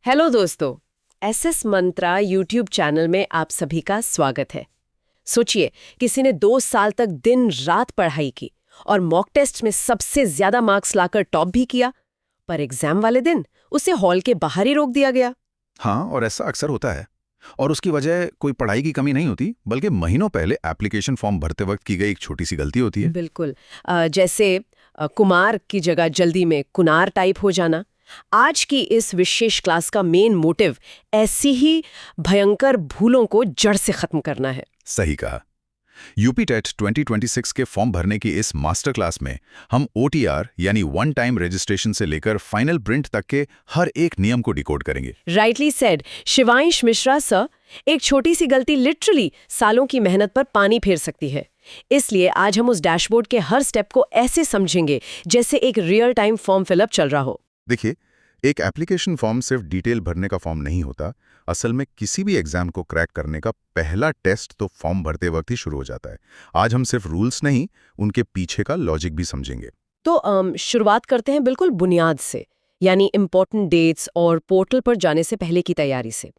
Hello दोस्तों, SS मंत्रा YouTube channel में आप सभी का स्वागत है। सोचिए, किसी ने 2 साल तक दिन रात पढ़ाई की और मॉक टेस्ट में सबसे ज्यादा मार्क्स लाकर टॉप भी किया, पर एग्जाम वाले दिन उसे हॉल के बाहर ही रोक दिया गया। हाँ, और ऐसा अक्सर होता है। और उसकी वजह कोई पढ़ाई की कमी नहीं होती, बल्कि महीनों पहले एप्लीकेशन फॉर्म भरते वक्त की गई एक छोटी सी गलती होती है। बिल्कुल। जैसे कुमार की जगह जल्दी में कुनार टाइप हो जाना। आज की इस विशेष क्लास का मेन मोटिव ऐसी ही भयंकर भूलों को जड़ से खत्म करना है। सही कहा। यूपी टेट 2026 के फॉर्म भरने की इस मास्टर क्लास में हम OTR यानी वन टाइम रजिस्ट्रेशन से लेकर फाइनल प्रिंट तक के हर एक नियम को डिकोड करेंगे। Rightly said Shivansh Mishra sir. एक छोटी सी गलती लिटरली सालों की मेहनत पर पानी फेर सकती है। इसलिए आज हम उस डैशबोर्ड के हर स्टेप को ऐसे समझेंगे जैसे एक रियल टाइम फॉर्म फिलअप चल रहा हो। देखिए, एक एप्लीकेशन फॉर्म सिर्फ डिटेल भरने का फॉर्म नहीं होता। असल में किसी भी एग्जाम को क्रैक करने का पहला टेस्ट तो फॉर्म भरते वक्त ही शुरू हो जाता है। आज हम सिर्फ रूल्स नहीं, उनके पीछे का लॉजिक भी समझेंगे। तो शुरुआत करते हैं बिल्कुल बुनियाद से, यानी इम्पोर्टेंट डेट्स और पोर्टल पर जाने से पहले की तैयारी से।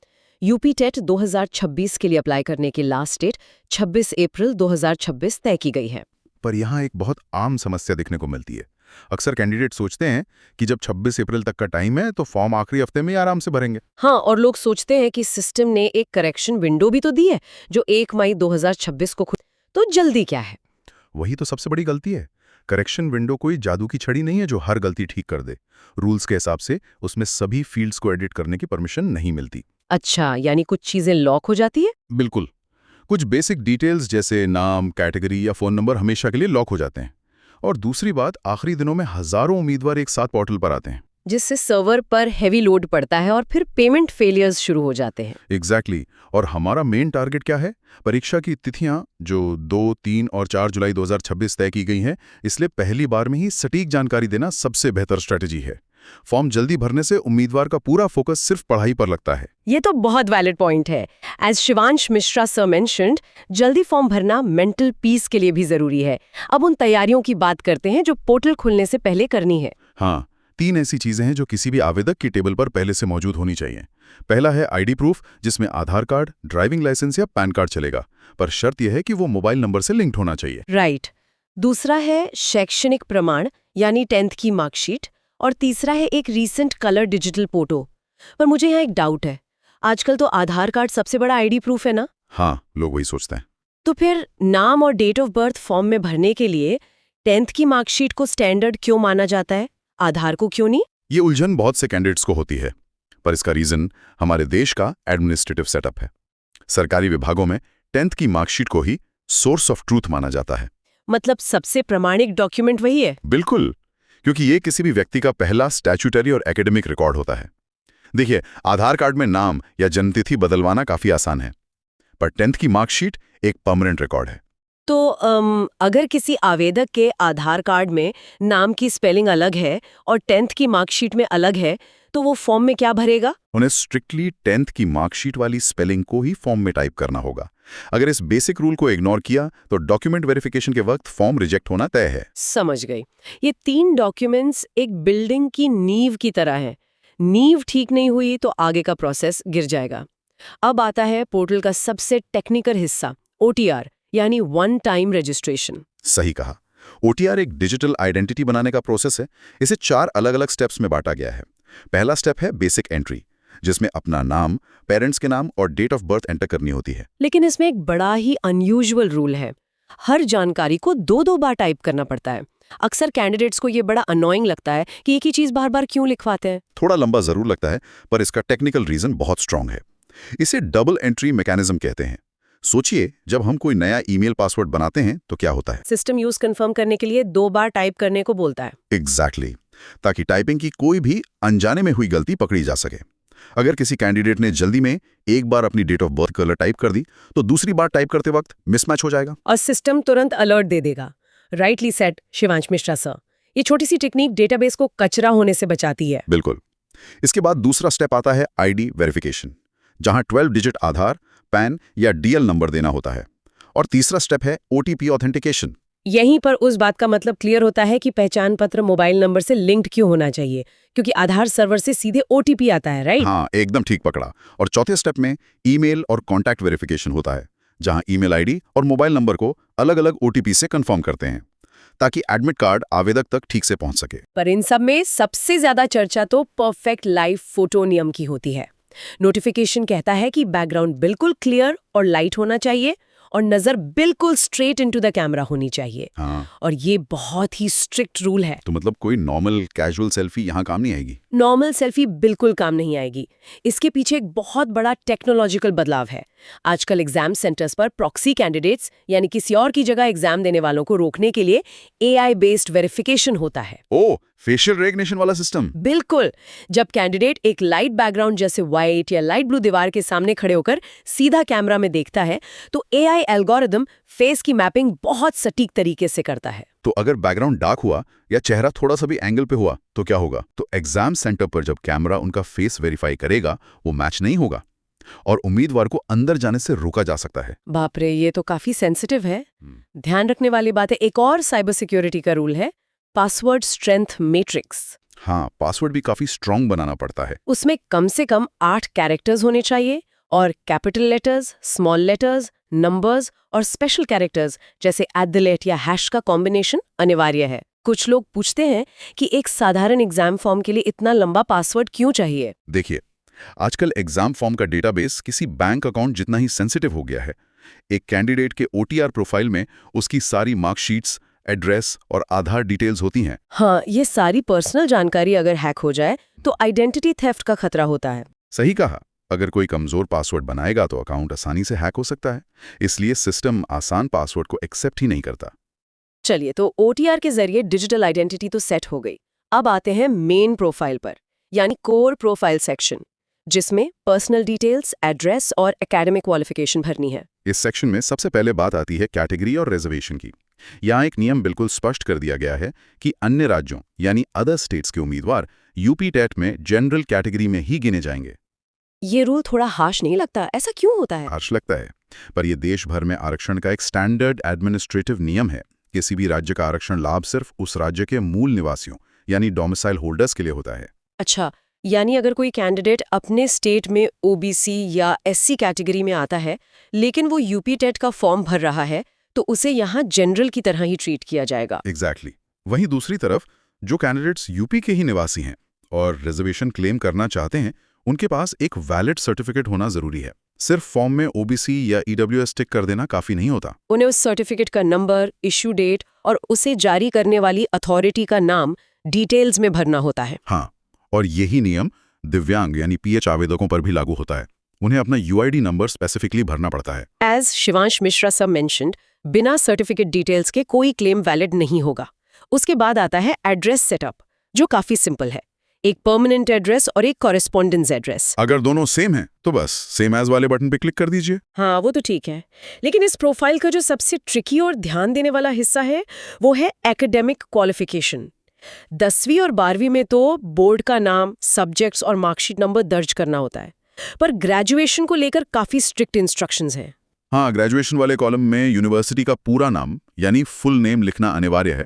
यूपी टेट 2026 के लिए अप्लाई करने की लास्ट डेट 26 अप्रैल 2026 तय की गई है। पर यहाँ एक बहुत आम समस्या देखने को मिलती है। अक्सर कैंडिडेट सोचते हैं कि जब 26 अप्रैल तक का टाइम है तो फॉर्म आखिरी हफ्ते में ही आराम से भरेंगे। हाँ, और लोग सोचते हैं कि सिस्टम ने एक करेक्शन विंडो भी तो दी है जो 1 मई 2026 को खुद। तो जल्दी क्या है? वही तो सबसे बड़ी गलती है। करेक्शन विंडो कोई जादू की छड़ी नहीं है जो हर गलती ठीक कर दे। रूल्स के हिसाब से उसमें सभी फील्ड्स को एडिट करने की परमिशन नहीं मिलती। अच्छा, यानी कुछ चीजें लॉक हो जाती है? बिल्कुल। कुछ बेसिक डिटेल्स जैसे नाम, कैटेगरी या फोन नंबर हमेशा के लिए लॉक हो जाते हैं। और दूसरी बात, आखिरी दिनों में हजारों उम्मीदवार एक साथ पोर्टल पर आते हैं, जिससे सर्वर पर हैवी लोड पड़ता है और फिर पेमेंट फेलियर्स शुरू हो जाते हैं। एग्जैक्टली। और हमारा मेन टारगेट क्या है? परीक्षा की तिथियां जो 2, 3 और 4 जुलाई 2026 तय की गई हैं, इसलिए पहली बार में ही सटीक जानकारी देना सबसे बेहतर स्ट्रेटेजी है। फॉर्म जल्दी भरने से उम्मीदवार का पूरा फोकस सिर्फ पढ़ाई पर लगता है। ये तो बहुत वैलिड पॉइंट है। As Shivansh Mishra sir mentioned, जल्दी फॉर्म भरना मेंटल पीस के लिए भी जरूरी है। अब उन तैयारियों की बात करते हैं जो पोर्टल खुलने से पहले करनी है। हाँ, 3 ऐसी चीजें हैं जो किसी भी आवेदक की टेबल पर पहले से मौजूद होनी चाहिए। पहला है ID प्रूफ, जिसमें आधार कार्ड, ड्राइविंग लाइसेंस या पैन कार्ड चलेगा, पर शर्त यह है कि वो मोबाइल नंबर से लिंक्ड होना चाहिए। राइट। दूसरा है शैक्षणिक प्रमाण यानी 10th की मार्कशीट। और तीसरा है एक रीसेंट कलर डिजिटल फोटो। पर मुझे यहाँ एक डाउट है, आजकल तो आधार कार्ड सबसे बड़ा ID प्रूफ है ना? हाँ, लोग वही सोचते हैं। तो फिर नाम और डेट ऑफ बर्थ फॉर्म में भरने के लिए 10th की मार्कशीट को स्टैंडर्ड क्यों माना जाता है, आधार को क्यों नहीं? ये उलझन बहुत से कैंडिडेट्स को होती है, पर इसका रीजन हमारे देश का एडमिनिस्ट्रेटिव सेटअप है। सरकारी विभागों में 10th की मार्कशीट को ही सोर्स ऑफ ट्रूथ माना जाता है। मतलब सबसे प्रामाणिक डॉक्यूमेंट वही है? बिल्कुल, क्योंकि ये किसी भी व्यक्ति का पहला स्टैट्यूटरी और एकेडमिक रिकॉर्ड होता है। देखिए, आधार कार्ड में नाम या जन्मतिथि बदलवाना काफी आसान है, पर 10th की मार्कशीट एक परमानेंट रिकॉर्ड है। तो अगर किसी आवेदक के आधार कार्ड में नाम की स्पेलिंग अलग है और 10th की मार्कशीट में अलग है, तो वो फॉर्म में क्या भरेगा? उन्हें स्ट्रिक्टली 10th की मार्कशीट वाली स्पेलिंग को ही फॉर्म में टाइप करना होगा। अगर इस बेसिक रूल को इग्नोर किया तो डॉक्यूमेंट वेरिफिकेशन के वक्त फॉर्म रिजेक्ट होना तय है। समझ गई। ये 3 डॉक्यूमेंट्स एक बिल्डिंग की नींव की तरह है। नींव ठीक नहीं हुई तो आगे का प्रोसेस गिर जाएगा। अब आता है पोर्टल का सबसे टेक्निकल हिस्सा, OTR यानी वन टाइम रजिस्ट्रेशन। सही कहा। OTR एक डिजिटल आइडेंटिटी बनाने का प्रोसेस है। इसे 4 अलग-अलग स्टेप्स में बांटा गया है। पहला स्टेप है बेसिक एंट्री, जिसमें अपना नाम, पेरेंट्स के नाम और डेट ऑफ बर्थ एंटर करनी होती है। लेकिन इसमें एक बड़ा ही अनयूजुअल रूल है। हर जानकारी को 2-2 बार टाइप करना पड़ता है। अक्सर कैंडिडेट्स को ये बड़ा अनोइंग लगता है कि एक ही चीज बार-बार क्यों लिखवाते हैं। थोड़ा लंबा जरूर लगता है, पर इसका टेक्निकल रीजन बहुत स्ट्रांग है। इसे डबल एंट्री मैकेनिज्म कहते हैं। सोचिए, जब हम कोई नया ईमेल पासवर्ड बनाते हैं तो क्या होता है? सिस्टम यूज कंफर्म करने के लिए 2 बार टाइप करने को बोलता है। एग्जैक्टली, ताकि टाइपिंग की कोई भी अनजाने में हुई गलती पकड़ी जा सके। अगर किसी कैंडिडेट ने जल्दी में एक बार अपनी date of birth colour type कर दी तो दूसरी बार टाइप करते वक्त मिसमैच हो जाएगा और सिस्टम तुरंत अलर्ट दे देगा। Rightly said Shivansh Mishra sir. ये छोटी सी टेक्निक डेटाबेस को कचरा होने से बचाती है। बिल्कुल। इसके बाद दूसरा स्टेप आता है ID वेरिफिकेशन, जहां 12 डिजिट आधार, पैन या DL नंबर देना होता है। और तीसरा स्टेप है OTP ऑथेंटिकेशन, यहीं पर उस बात का मतलब क्लियर होता है कि पहचान पत्र मोबाइल नंबर से लिंक्ड क्यों होना चाहिए, क्योंकि आधार सर्वर से सीधे ओटीपी आता है, राइट? हाँ, एकदम ठीक पकड़ा। और चौथे स्टेप में ईमेल और कॉन्टैक्ट वेरिफिकेशन होता है, जहां ईमेल आईडी और मोबाइल नंबर को अलग-अलग ओटीपी से कंफर्म करते हैं, ताकि एडमिट कार्ड आवेदक तक ठीक से पहुंच सके। पर इन सब में सबसे ज्यादा चर्चा तो परफेक्ट लाइव फोटो नियम की होती है। नोटिफिकेशन कहता है कि बैकग्राउंड बिल्कुल क्लियर और लाइट होना चाहिए और नजर बिल्कुल स्ट्रेट इनटू द कैमरा होनी चाहिए। हाँ, और ये बहुत ही स्ट्रिक्ट रूल है। तो मतलब कोई नॉर्मल कैजुअल सेल्फी यहाँ काम नहीं आएगी? नॉर्मल सेल्फी बिल्कुल काम नहीं आएगी। इसके पीछे एक बहुत बड़ा टेक्नोलॉजिकल बदलाव है। आजकल एग्जाम सेंटर्स पर प्रॉक्सी कैंडिडेट्स यानी किसी और की जगह एग्जाम देने वालों को रोकने के लिए एआई बेस्ड वेरिफिकेशन होता है। ओह, फेशियल रिकग्निशन वाला सिस्टम? बिल्कुल। जब कैंडिडेट एक लाइट बैकग्राउंड जैसे व्हाइट या लाइट ब्लू दीवार के सामने खड़े होकर सीधा कैमरा में देखता है, तो एआई एल्गोरिदम फेस की मैपिंग बहुत सटीक तरीके से करता है। तो अगर बैकग्राउंड डार्क हुआ या चेहरा थोड़ा सा भी एंगल पे हुआ तो क्या होगा? तो एग्जाम सेंटर पर जब कैमरा उनका फेस वेरीफाई करेगा, वो मैच नहीं होगा और उम्मीदवार को अंदर जाने से रोका जा सकता है। बाप रे, ये तो काफी सेंसिटिव है। ध्यान रखने वाली बात है, एक और साइबर सिक्योरिटी का रूल है, पासवर्ड स्ट्रेंथ मैट्रिक्स। हाँ, पासवर्ड भी काफी स्ट्रांग बनाना पड़ता है। उसमें कम से कम 8 कैरेक्टर्स होने चाहिए और capital letters, small letters, numbers और स्पेशल कैरेक्टर्स जैसे @ या हैश का कॉम्बिनेशन अनिवार्य है। कुछ लोग पूछते हैं कि एक साधारण एग्जाम फॉर्म के लिए इतना लंबा पासवर्ड क्यों चाहिए? देखिए, आजकल एग्जाम फॉर्म का डेटाबेस किसी बैंक अकाउंट जितना ही सेंसिटिव हो गया है। एक कैंडिडेट के OTR प्रोफाइल में उसकी सारी मार्कशीट्स, एड्रेस और आधार डिटेल्स होती हैं। हाँ, ये सारी पर्सनल जानकारी अगर हैक हो जाए तो आइडेंटिटी थेफ्ट का खतरा होता है। सही कहा। अगर कोई कमजोर पासवर्ड बनाएगा तो अकाउंट आसानी से हैक हो सकता है। इसलिए सिस्टम आसान पासवर्ड को एक्सेप्ट ही नहीं करता। चलिए, तो OTR के जरिए डिजिटल आइडेंटिटी तो सेट हो गई। अब आते हैं मेन प्रोफाइल पर, यानी कोर प्रोफाइल सेक्शन, जिसमें पर्सनल डिटेल्स, एड्रेस और एकेडमिक क्वालिफिकेशन भरनी है। इस सेक्शन में सबसे पहले बात आती है कैटेगरी और रिजर्वेशन की। यहाँ एक नियम बिल्कुल स्पष्ट कर दिया गया है कि अन्य राज्यों यानी अदर स्टेट्स के उम्मीदवार यूपी टेट में जनरल कैटेगरी में ही गिने जाएंगे। ये रूल थोड़ा हार्श नहीं लगता? ऐसा क्यों होता है? हार्श लगता है, पर यह देश भर में आरक्षण का एक स्टैंडर्ड एडमिनिस्ट्रेटिव नियम है। किसी भी राज्य का आरक्षण लाभ सिर्फ उस राज्य के मूल निवासियों यानी डोमिसाइल होल्डर्स के लिए होता है। अच्छा, यानी अगर कोई कैंडिडेट अपने स्टेट में OBC या SC कैटेगरी में आता है, लेकिन वो यूपी टेट का फॉर्म भर रहा है, तो उसे यहाँ जनरल की तरह ही ट्रीट किया जाएगा। एग्जैक्टली। वहीं दूसरी तरफ जो कैंडिडेट्स यूपी के ही निवासी हैं और रिजर्वेशन क्लेम करना चाहते हैं, उनके पास एक वैलिड सर्टिफिकेट होना जरूरी है। सिर्फ फॉर्म में OBC या EWS टिक कर देना काफी नहीं होता। उन्हें उस सर्टिफिकेट का नंबर, इश्यू डेट और उसे जारी करने वाली अथॉरिटी का नाम डिटेल्स में भरना होता है। हाँ, और यही नियम दिव्यांग यानी PH आवेदकों पर भी लागू होता है। उन्हें अपना UID नंबर स्पेसिफिकली भरना पड़ता है। एज शिवांश मिश्रा सब मेंशन्ड, बिना सर्टिफिकेट डिटेल्स के कोई क्लेम वैलिड नहीं होगा। उसके बाद आता है एड्रेस सेटअप, जो काफी सिंपल है। एक परमानेंट एड्रेस और एक कॉरेस्पॉन्डेंस एड्रेस। अगर दोनों सेम हैं तो बस सेम एज वाले बटन पे क्लिक कर दीजिए। हाँ, वो तो ठीक है, लेकिन इस प्रोफाइल का जो सबसे ट्रिकी और ध्यान देने वाला हिस्सा है, वो है एकेडमिक क्वालिफिकेशन। 10वीं और 12वीं में तो बोर्ड का नाम, सब्जेक्ट्स और मार्कशीट नंबर दर्ज करना होता है, पर ग्रेजुएशन को लेकर काफी स्ट्रिक्ट इंस्ट्रक्शंस हैं। हाँ, ग्रेजुएशन वाले कॉलम में यूनिवर्सिटी का पूरा नाम यानी फुल नेम लिखना अनिवार्य है।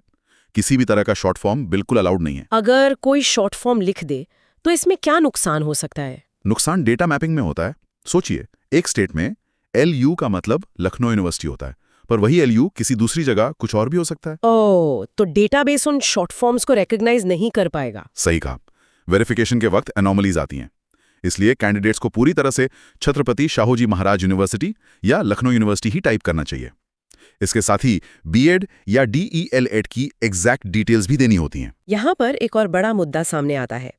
किसी भी तरह का शॉर्ट फॉर्म बिल्कुल अलाउड नहीं है। अगर कोई शॉर्ट फॉर्म लिख दे तो इसमें क्या नुकसान हो सकता है? नुकसान डेटा मैपिंग में होता है। सोचिए, एक स्टेट में LU का मतलब लखनऊ यूनिवर्सिटी होता है, पर वही LU किसी दूसरी जगह कुछ और भी हो सकता है। ओह, तो डेटाबेस उन शॉर्ट फॉर्म्स को रिकॉग्नाइज नहीं कर पाएगा। सही कहा। वेरिफिकेशन के वक्त एनोमलीज आती हैं। इसलिए कैंडिडेट्स को पूरी तरह से छत्रपति शाहूजी महाराज यूनिवर्सिटी या लखनऊ यूनिवर्सिटी ही टाइप करना चाहिए। इसके साथ ही BEd या DELED की एग्जैक्ट डिटेल्स भी देनी होती हैं। यहाँ पर एक और बड़ा मुद्दा सामने आता है।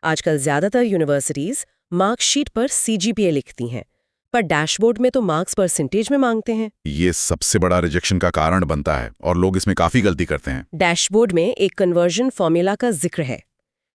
आजकल ज्यादातर यूनिवर्सिटीज मार्कशीट पर CGPA लिखती हैं, पर डैशबोर्ड में तो मार्क्स परसेंटेज में मांगते हैं। ये सबसे बड़ा रिजेक्शन का कारण बनता है और लोग इसमें काफी गलती करते हैं। डैशबोर्ड में एक कन्वर्जन फॉर्मूला का जिक्र है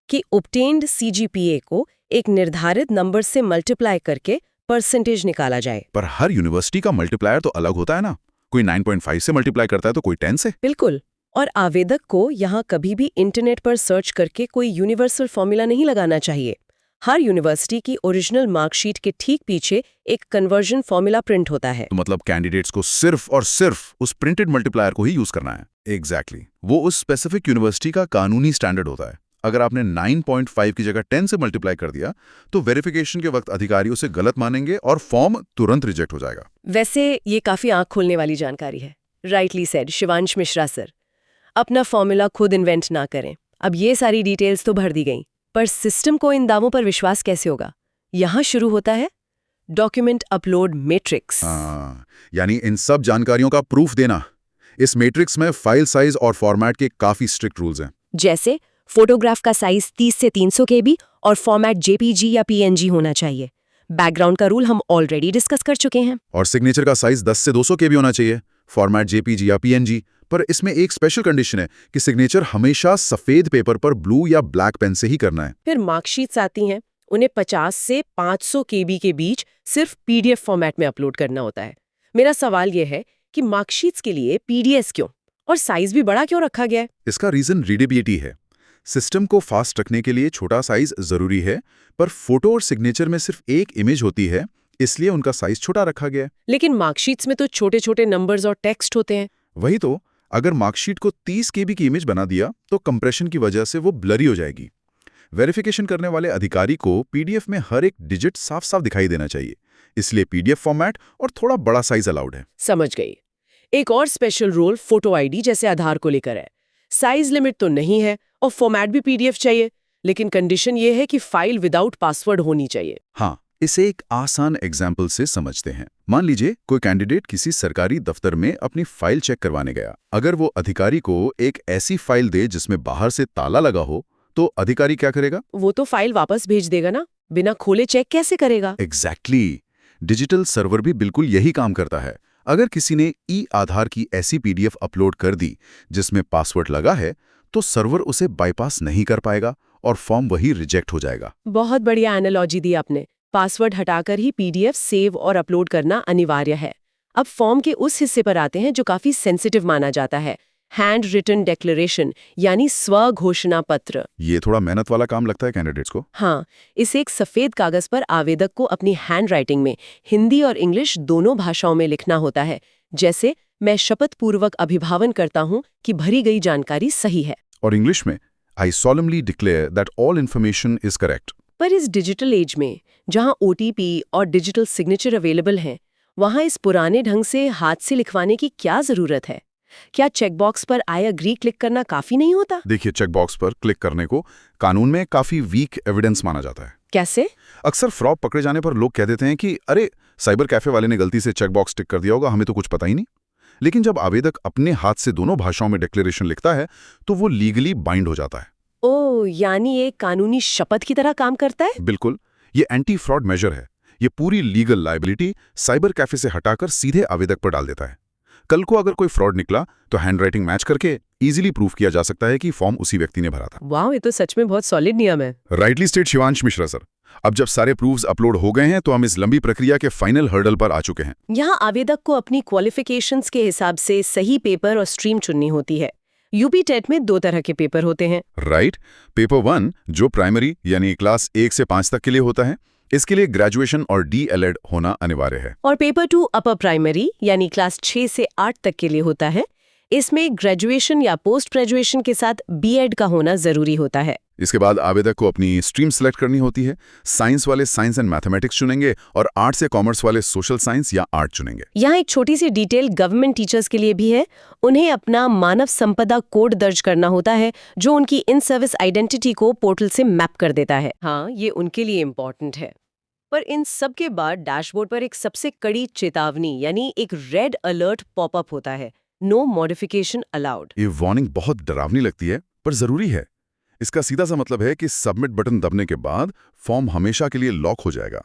कि ऑब्टेन्ड CGPA को एक निर्धारित नंबर से मल्टीप्लाई करके परसेंटेज निकाला जाए। पर हर यूनिवर्सिटी का मल्टीप्लायर तो अलग होता है ना। कोई 9.5 से मल्टीप्लाई करता है तो कोई 10 से। बिल्कुल। और आवेदक को यहाँ कभी भी इंटरनेट पर सर्च करके कोई यूनिवर्सल फॉर्मूला नहीं लगाना चाहिए। हर यूनिवर्सिटी की ओरिजिनल मार्कशीट के ठीक पीछे एक कन्वर्जन फॉर्मूला प्रिंट होता है। तो मतलब कैंडिडेट्स को सिर्फ और सिर्फ उस प्रिंटेड मल्टीप्लायर को ही यूज करना है। एग्जैक्टली वो उस स्पेसिफिक यूनिवर्सिटी का कानूनी स्टैंडर्ड होता है। अगर आपने 9.5 की जगह 10 से मल्टीप्लाई कर दिया तो वेरिफिकेशन के वक्त अधिकारी उसे गलत मानेंगे और फॉर्म तुरंत रिजेक्ट हो जाएगा। वैसे ये काफी आंख खोलने वाली जानकारी है। Rightly said Shivansh Mishra sir. अपना फॉर्मूला खुद इन्वेंट ना करें। अब ये सारी डिटेल्स तो भर दी गई, पर सिस्टम को इन दावों पर विश्वास कैसे होगा? यहाँ शुरू होता है डॉक्यूमेंट अपलोड मैट्रिक्स। यानी इन सब जानकारियों का प्रूफ देना। इस मैट्रिक्स में फाइल साइज और फॉर्मेट के काफी स्ट्रिक्ट रूल्स हैं। जैसे फोटोग्राफ का साइज 30 से 300 KB और फॉर्मेट JPG या PNG होना चाहिए। बैकग्राउंड का रूल हम ऑलरेडी डिस्कस कर चुके हैं। और सिग्नेचर का साइज 10 से 200 KB होना चाहिए, फॉर्मेट JPG या PNG। पर इसमें एक स्पेशल कंडीशन है कि सिग्नेचर हमेशा सफेद पेपर पर ब्लू या ब्लैक पेन से ही करना है। फिर मार्कशीट्स आती हैं, उन्हें 50 से 500 KB के बीच सिर्फ PDF फॉर्मेट में अपलोड करना होता है। मेरा सवाल यह है कि मार्कशीट्स के लिए PDS क्यों और साइज भी बड़ा क्यों रखा गया है? इसका रीजन रीडेबिलिटी है। सिस्टम को फास्ट रखने के लिए छोटा साइज जरूरी है, पर फोटो और सिग्नेचर में सिर्फ एक इमेज होती है, इसलिए उनका साइज छोटा रखा गया है। लेकिन मार्कशीट्स में तो छोटे छोटे नंबर्स और टेक्स्ट होते हैं। वही तो, अगर मार्कशीट को 30 KB की इमेज बना दिया तो कंप्रेशन की वजह से वो ब्लरी हो जाएगी। वेरिफिकेशन करने वाले अधिकारी को PDF में हर एक डिजिट साफ साफ दिखाई देना चाहिए, इसलिए PDF फॉर्मेट और थोड़ा बड़ा साइज अलाउड है। समझ गई। एक और स्पेशल रूल फोटो ID जैसे आधार को लेकर है। साइज लिमिट तो नहीं है और फॉर्मेट भी PDF चाहिए, लेकिन कंडीशन ये है कि फाइल विदाउट पासवर्ड होनी चाहिए। हाँ, इसे एक आसान एग्जाम्पल से समझते हैं। मान लीजिए कोई कैंडिडेट किसी सरकारी दफ्तर में अपनी फाइल चेक करवाने गया। अगर वो अधिकारी को एक ऐसी फाइल दे जिसमें बाहर से ताला लगा हो, तो अधिकारी क्या करेगा? वो तो फाइल वापस भेज देगा ना, बिना खोले चेक कैसे करेगा? एग्जैक्टली। डिजिटल सर्वर भी बिल्कुल यही काम करता है। अगर किसी ने आधार की ऐसी PDF अपलोड कर दी जिसमें पासवर्ड लगा है, तो सर्वर उसे बाईपास नहीं कर पाएगा और फॉर्म वही रिजेक्ट हो जाएगा। बहुत बढ़िया एनालॉजी दी आपने। पासवर्ड हटाकर ही PDF सेव और अपलोड करना अनिवार्य है। अब फॉर्म के उस हिस्से पर आते हैं जो काफी सेंसिटिव माना जाता है, हैंड रिटन डिक्लेरेशन यानी स्व घोषणा पत्र। ये थोड़ा मेहनत वाला काम लगता है कैंडिडेट्स को। हाँ, इसे एक सफेद कागज पर आवेदक को अपनी हैंड राइटिंग में हिंदी और इंग्लिश दोनों भाषाओं में लिखना होता है। जैसे, मैं शपथ पूर्वक अभिभावन करता हूँ कि भरी गई जानकारी सही है। और इंग्लिश में, आई solemnly declare that all information is correct। पर इस डिजिटल एज में जहां OTP और डिजिटल सिग्नेचर अवेलेबल हैं, वहां इस पुराने ढंग से हाथ से लिखवाने की क्या जरूरत है? क्या चेकबॉक्स पर आई एग्री क्लिक करना काफी नहीं होता? देखिए, चेकबॉक्स पर क्लिक करने को कानून में काफी वीक एविडेंस माना जाता है। कैसे? अक्सर फ्रॉड पकड़े जाने पर लोग कह देते हैं कि अरे, साइबर कैफे वाले ने गलती से चेकबॉक्स टिक कर दिया होगा, हमें तो कुछ पता ही नहीं। लेकिन जब आवेदक अपने हाथ से दोनों भाषाओं में डिक्लेरेशन लिखता है तो वो लीगली बाइंड हो जाता है। ओह, यानी ये कानूनी शपथ की तरह काम करता है? बिल्कुल, ये एंटी फ्रॉड मेजर है। ये पूरी लीगल लायबिलिटी साइबर कैफे से हटाकर सीधे आवेदक पर डाल देता है। कल को अगर कोई फ्रॉड निकला तो हैंडराइटिंग मैच करके इजीली प्रूफ किया जा सकता है कि फॉर्म उसी व्यक्ति ने भरा था। वाह, ये तो सच में बहुत सॉलिड नियम है। Rightly state Shivansh Mishra sir. अब जब सारे प्रूफ्स अपलोड हो गए हैं तो हम इस लंबी प्रक्रिया के फाइनल हर्डल पर आ चुके हैं। यहाँ आवेदक को अपनी क्वालिफिकेशंस के हिसाब से सही पेपर और स्ट्रीम चुननी होती है। यूपी टेट में 2 तरह के पेपर होते हैं। राइट। पेपर 1 जो प्राइमरी यानी क्लास 1 से 5 तक के लिए होता है, इसके लिए ग्रेजुएशन और DLED होना अनिवार्य है। और पेपर 2 अपर प्राइमरी यानी क्लास 6 से 8 तक के लिए होता है। इसमें ग्रेजुएशन या पोस्ट ग्रेजुएशन के साथ BEd का होना जरूरी होता है। इसके बाद आवेदक को अपनी स्ट्रीम सेलेक्ट करनी होती है। साइंस वाले साइंस एंड मैथमेटिक्स चुनेंगे और आर्ट्स या कॉमर्स वाले सोशल साइंस या आर्ट चुनेंगे। यहाँ एक छोटी सी डिटेल गवर्नमेंट टीचर्स के लिए भी है। उन्हें अपना मानव संपदा कोड दर्ज करना होता है जो उनकी इन सर्विस आइडेंटिटी को पोर्टल से मैप कर देता है। हाँ, ये उनके लिए इम्पोर्टेंट है। पर इन सब के बाद डैशबोर्ड पर एक सबसे कड़ी चेतावनी यानी एक रेड अलर्ट पॉपअप होता है, नो मॉडिफिकेशन अलाउड। ये वार्निंग बहुत डरावनी लगती है पर जरूरी है। इसका सीधा सा मतलब है कि सबमिट बटन दबने के बाद फॉर्म हमेशा के लिए लॉक हो जाएगा।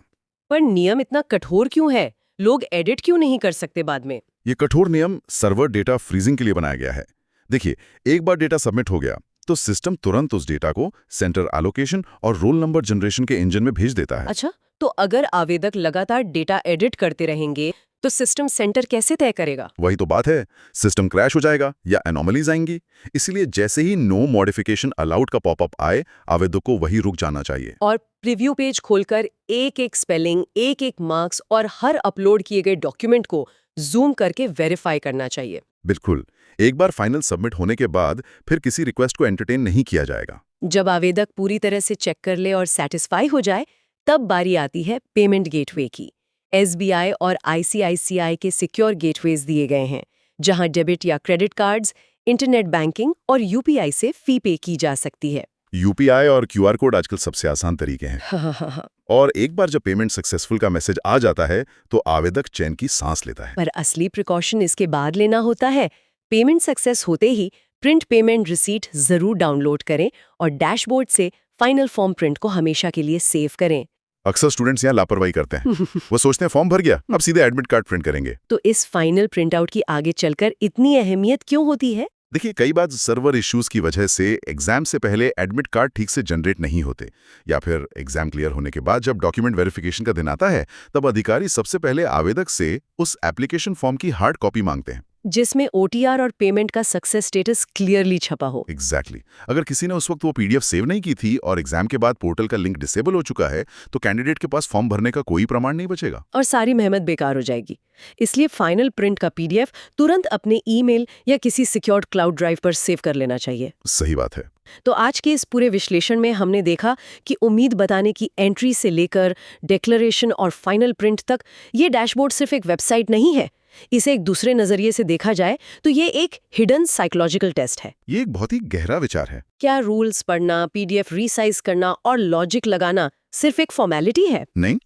पर नियम इतना कठोर क्यों है? लोग एडिट क्यों नहीं कर सकते बाद में? ये कठोर नियम सर्वर डेटा फ्रीजिंग के लिए बनाया गया है। देखिए, एक बार डेटा सबमिट हो गया तो सिस्टम तुरंत उस डेटा को सेंटर एलोकेशन और रोल नंबर जनरेशन के इंजन में भेज देता है। अच्छा, तो अगर आवेदक लगातार डेटा एडिट करते रहेंगे तो सिस्टम सेंटर कैसे तय करेगा? वही तो बात है, सिस्टम क्रैश हो जाएगा या एनोमलीज आएंगी। इसलिए जैसे ही नो मॉडिफिकेशन अलाउड का पॉपअप आए, आवेदक को वही रुक जाना चाहिए। और प्रीव्यू पेज खोलकर एक एक स्पेलिंग, एक एक मार्क्स और हर अपलोड किए गए डॉक्यूमेंट को जूम करके वेरीफाई करना चाहिए। बिल्कुल। एक बार फाइनल सबमिट होने के बाद फिर किसी रिक्वेस्ट को एंटरटेन नहीं किया जाएगा। जब आवेदक पूरी तरह से चेक कर ले और सेटिस्फाई हो जाए, तब बारी आती है पेमेंट गेटवे की। SBI और ICICI के सिक्योर गेटवेज दिए गए हैं, जहां डेबिट या क्रेडिट कार्ड्स, इंटरनेट बैंकिंग और UPI से फी पे की जा सकती है। UPI और QR कोड आजकल सबसे आसान तरीके हैं। हाँ। और एक बार जब पेमेंट सक्सेसफुल का मैसेज आ जाता है तो आवेदक चैन की सांस लेता है। पर असली प्रिकॉशन इसके बाद लेना होता है। पेमेंट सक्सेस होते ही प्रिंट पेमेंट रिसीट जरूर डाउनलोड करें और डैशबोर्ड से फाइनल फॉर्म प्रिंट को हमेशा के लिए सेव करें। अक्सर स्टूडेंट्स यहाँ लापरवाही करते हैं। वो सोचते हैं फॉर्म भर गया, अब सीधे एडमिट कार्ड प्रिंट करेंगे। तो इस फाइनल प्रिंट आउट की आगे चलकर इतनी अहमियत क्यों होती है? देखिए, कई बार सर्वर इश्यूज की वजह से एग्जाम से पहले एडमिट कार्ड ठीक से जनरेट नहीं होते, या फिर एग्जाम क्लियर होने के बाद जब डॉक्यूमेंट वेरिफिकेशन का दिन आता है तब अधिकारी सबसे पहले आवेदक से उस एप्लीकेशन फॉर्म की हार्ड कॉपी मांगते हैं, जिसमें OTR और पेमेंट का सक्सेस स्टेटस क्लियरली छपा हो। एग्जैक्टली। अगर किसी ने उस वक्त वो PDF सेव नहीं की थी और एग्जाम के बाद पोर्टल का लिंक डिसेबल हो चुका है तो कैंडिडेट के पास फॉर्म भरने का कोई प्रमाण नहीं बचेगा और सारी मेहनत बेकार हो जाएगी। इसलिए फाइनल प्रिंट का PDF तुरंत अपने ईमेल या किसी सिक्योर्ड क्लाउड ड्राइव पर सेव कर लेना चाहिए। सही बात है। तो आज के इस पूरे विश्लेषण में हमने देखा कि उम्मीद बताने की एंट्री से लेकर डिक्लेरेशन और फाइनल प्रिंट तक ये डैशबोर्ड सिर्फ एक वेबसाइट नहीं है। इसे एक दूसरे नजरिए से देखा जाए तो ये एक हिडन साइकोलॉजिकल टेस्ट है। ये एक बहुत ही गहरा विचार है। क्या रूल्स पढ़ना, PDF रीसाइज करना और लॉजिक लगाना सिर्फ एक फॉर्मेलिटी है? नहीं,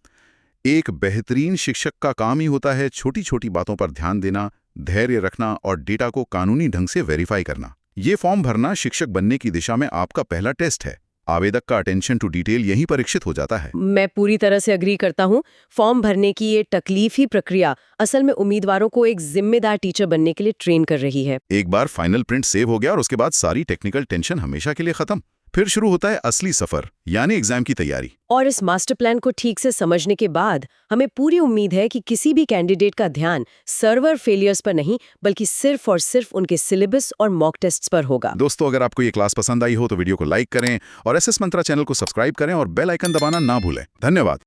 एक बेहतरीन शिक्षक का काम ही होता है छोटी छोटी बातों पर ध्यान देना, धैर्य रखना और डेटा को कानूनी ढंग से वेरीफाई करना। ये फॉर्म भरना शिक्षक बनने की दिशा में आपका पहला टेस्ट है। आवेदक का अटेंशन टू डिटेल यहीं परीक्षित हो जाता है। मैं पूरी तरह से अग्री करता हूँ। फॉर्म भरने की ये तकलीफी प्रक्रिया असल में उम्मीदवारों को एक जिम्मेदार टीचर बनने के लिए ट्रेन कर रही है। एक बार फाइनल प्रिंट सेव हो गया और उसके बाद सारी टेक्निकल टेंशन हमेशा के लिए खत्म। फिर शुरू होता है असली सफर, यानी एग्जाम की तैयारी। और इस मास्टर प्लान को ठीक से समझने के बाद हमें पूरी उम्मीद है कि किसी भी कैंडिडेट का ध्यान सर्वर फेलियर्स पर नहीं बल्कि सिर्फ और सिर्फ उनके सिलेबस और मॉक टेस्ट्स पर होगा। दोस्तों, अगर आपको ये क्लास पसंद आई हो तो वीडियो को लाइक करें और SS मंत्रा चैनल को सब्सक्राइब करें और बेल आइकन दबाना ना भूलें। धन्यवाद।